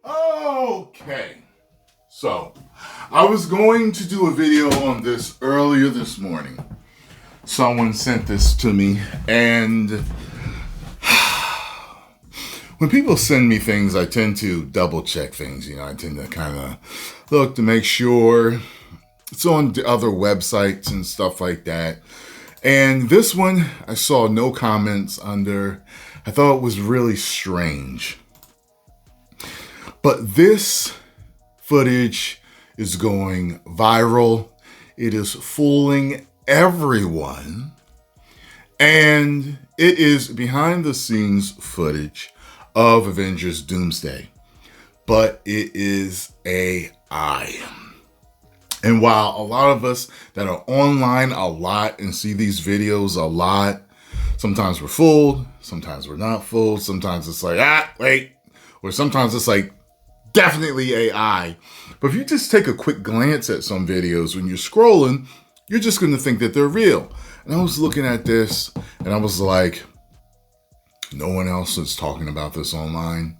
Okay, so I was going to do a video on this earlier this morning. Someone sent this to me, and when people send me things, I tend to double check things. I tend to kind of look to make sure it's on the other websites and stuff like that. And this one, I saw no comments under. I thought it was really strange. But this footage is going viral. It is fooling everyone. And it is behind the scenes footage of Avengers Doomsday. But it is AI. And while a lot of us that are online a lot and see these videos a lot, sometimes we're fooled, sometimes we're not fooled, sometimes it's like, wait, or sometimes it's like, definitely AI. But if you just take a quick glance at some videos when you're scrolling, you're just going to think that they're real. And I was looking at this and I was like, no one else is talking about this online.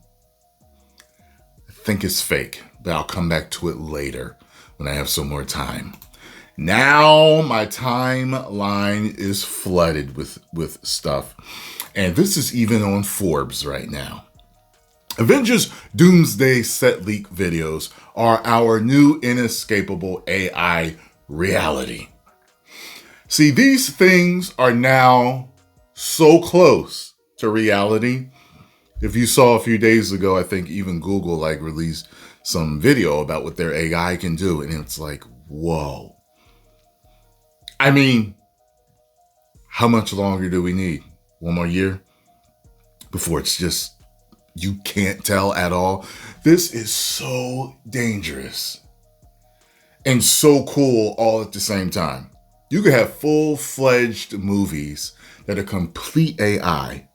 I think it's fake, but I'll come back to it later when I have some more time. Now my timeline is flooded with stuff. And this is even on Forbes right now. Avengers Doomsday set leak videos are our new inescapable AI reality. See, these things are now so close to reality. If you saw a few days ago, I think even Google released some video about what their AI can do. And it's like, whoa. I mean, how much longer do we need? 1 more year before it's just, you can't tell at all. This is so dangerous and so cool all at the same time. You could have full-fledged movies that are complete AI,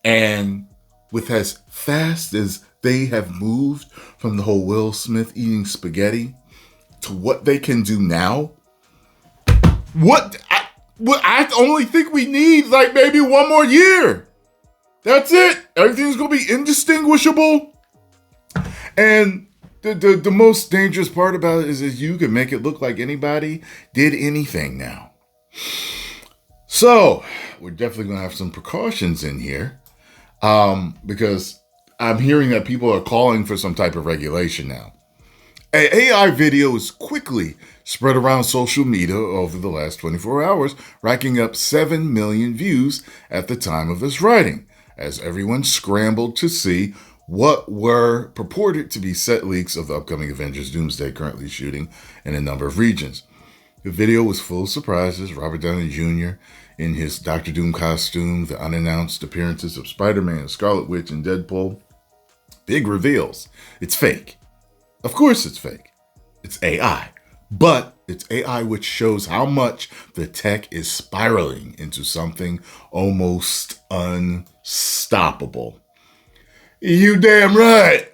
and with as fast as they have moved from the whole Will Smith eating spaghetti to what they can do now, I only think we need maybe 1 more year. That's it. Everything's going to be indistinguishable. And the most dangerous part about it is that you can make it look like anybody did anything now. So we're definitely going to have some precautions in here because I'm hearing that people are calling for some type of regulation now. An AI video is quickly spread around social media over the last 24 hours, racking up 7 million views at the time of this writing, as everyone scrambled to see what were purported to be set leaks of the upcoming Avengers Doomsday currently shooting in a number of regions. The video was full of surprises. Robert Downey Jr. in his Dr. Doom costume, the unannounced appearances of Spider-Man, Scarlet Witch, and Deadpool. Big reveals. It's fake. Of course it's fake. It's AI. But it's AI which shows how much the tech is spiraling into something almost unstoppable. You damn right.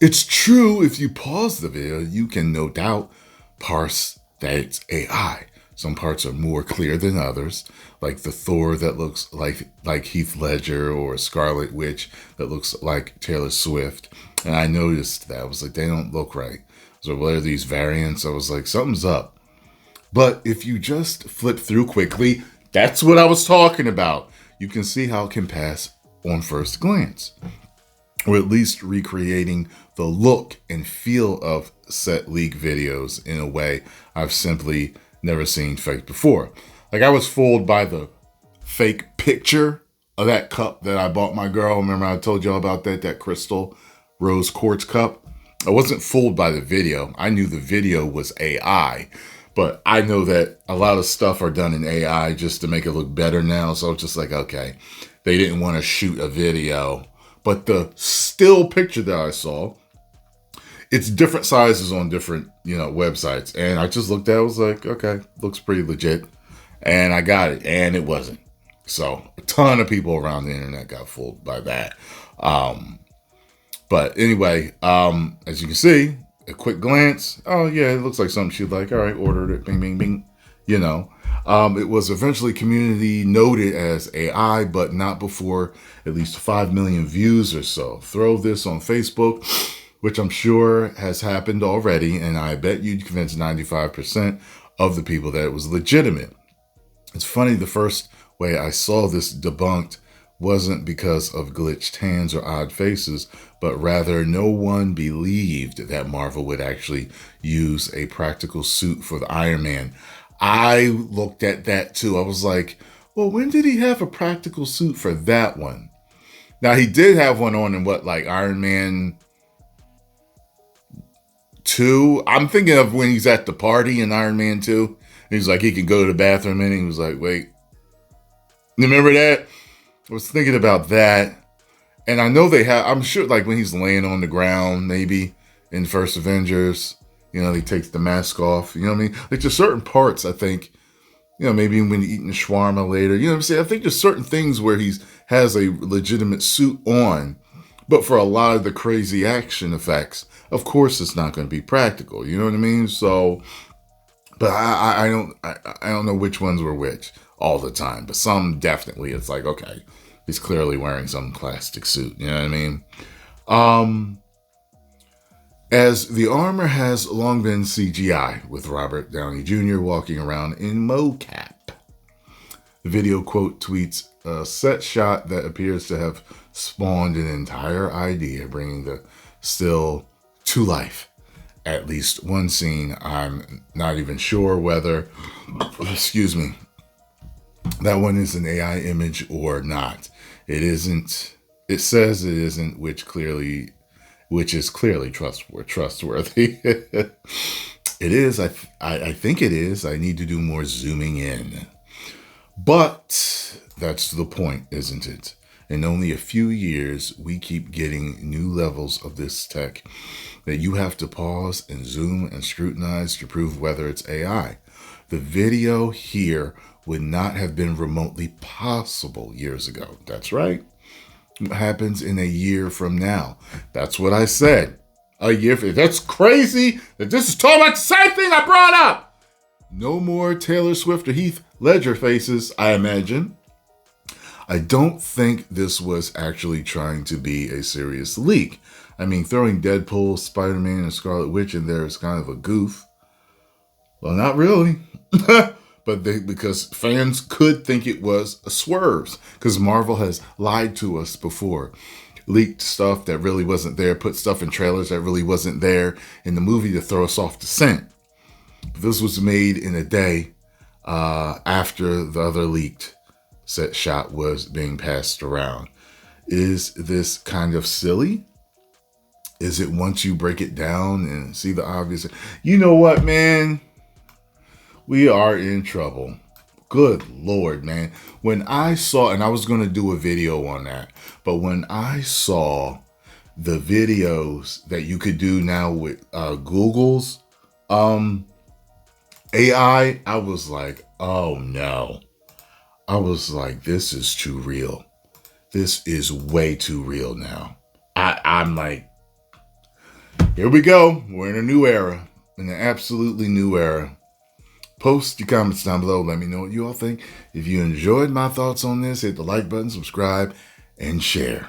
It's true, if you pause the video, you can no doubt parse that it's AI. Some parts are more clear than others, like the Thor that looks like Heath Ledger, or Scarlet Witch that looks like Taylor Swift. And I noticed that. I was like, they don't look right. So what are these variants? I was like, something's up. But if you just flip through quickly, that's what I was talking about. You can see how it can pass on first glance, or at least recreating the look and feel of set leak videos in a way I've simply never seen fake before. I was fooled by the fake picture of that cup that I bought my girl. Remember I told y'all about that crystal rose quartz cup? I wasn't fooled by the video. I knew the video was AI, but I know that a lot of stuff are done in AI just to make it look better now. So it's just like, okay, they didn't want to shoot a video. But the still picture that I saw, it's different sizes on different, websites. And I just looked at it, I was like, okay, looks pretty legit. And I got it, and it wasn't. So a ton of people around the internet got fooled by that. But anyway, as you can see, a quick glance. Oh yeah, it looks like something she'd like. All right, ordered it. Bing, bing, bing. It was eventually community noted as AI, but not before at least 5 million views or so. Throw this on Facebook, which I'm sure has happened already, and I bet you'd convince 95% of the people that it was legitimate. It's funny, the first way I saw this debunked wasn't because of glitched hands or odd faces, but rather no one believed that Marvel would actually use a practical suit for the Iron Man. I looked at that too. I was like, well, when did he have a practical suit for that one? Now, he did have one on in like Iron Man 2? I'm thinking of when he's at the party in Iron Man 2. He's like, he can go to the bathroom and he was like, wait. You remember that? I was thinking about that. And I know I'm sure like when he's laying on the ground, maybe in First Avengers, he takes the mask off. You know what I mean? Like there's certain parts, I think, maybe when he's eating the shawarma later, you know what I'm saying? I think there's certain things where he has a legitimate suit on. But for a lot of the crazy action effects, of course, it's not going to be practical. You know what I mean? So, but I don't know which ones were which all the time. But some definitely, it's like, okay, he's clearly wearing some plastic suit. You know what I mean? As the armor has long been CGI, with Robert Downey Jr. walking around in mocap. The video quote tweets a set shot that appears to have spawned an entire idea, bringing the still to life. At least one scene. I'm not even sure whether, excuse me, that one is an AI image or not. It isn't. It says it isn't, which is clearly trustworthy. It is. I think it is. I need to do more zooming in. But that's the point, isn't it? In only a few years, we keep getting new levels of this tech that you have to pause and zoom and scrutinize to prove whether it's AI. The video here would not have been remotely possible years ago. That's right. It happens in a year from now. That's what I said. A year. That's crazy that this is talking about the same thing I brought up. No more Taylor Swift or Heath Ledger faces, I imagine. I don't think this was actually trying to be a serious leak. I mean, throwing Deadpool, Spider-Man, and Scarlet Witch in there is kind of a goof. Well, not really. Because fans could think it was a swerve. Because Marvel has lied to us before. Leaked stuff that really wasn't there. Put stuff in trailers that really wasn't there in the movie to throw us off the scent. But this was made in a day after the other leaked set shot was being passed around. Is this kind of silly? Is it once you break it down and see the obvious? You know what, man? We are in trouble. Good Lord, man. When I saw, and I was going to do a video on that, but when I saw the videos that you could do now with Google's AI, I was like, oh no. I was like, this is too real. This is way too real now. I'm like, here we go. We're in a new era. In an absolutely new era. Post your comments down below. Let me know what you all think. If you enjoyed my thoughts on this, hit the like button, subscribe, and share.